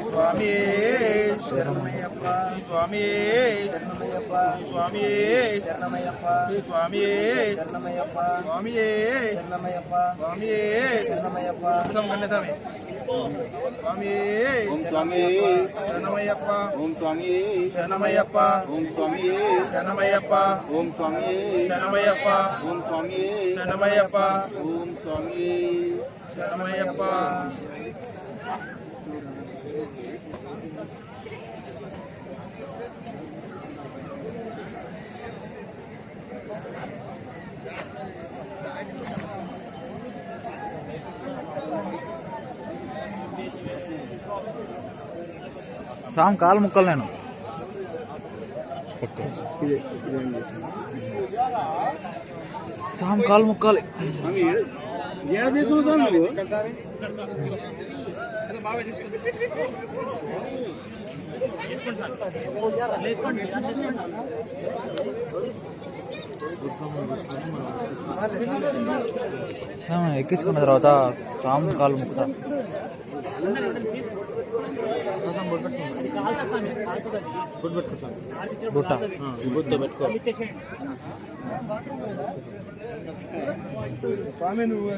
స్వామి శరణమయ్యప్ప స్వామి శరణమయ్యప్ప స్వామి శరణమయ్యప్ప స్వామి శరణమయ్యప్ప స్వామి శరణమయ్యప్ప స్వామి శరణమయ్యప్ప స్వామి ఓం స్వామి శరణమయ్యప్ప ఓం స్వామి శరణమయ్యప్ప ఓం స్వామి శరణమయ్యప్ప ఓం స్వామి శరణమయ్యప్ప ఓం స్వామి శరణమయ్యప్ప ఓం స్వామి శరణమయ్యప్ప సామ్ కాలు ముక్కలు నేను సామ్ కాలు ముక్కాలి ఎక్కించుకున్న తర్వాత సామ్ కాలు ముక్కుతా బుట్ట స్వామి నువ్వు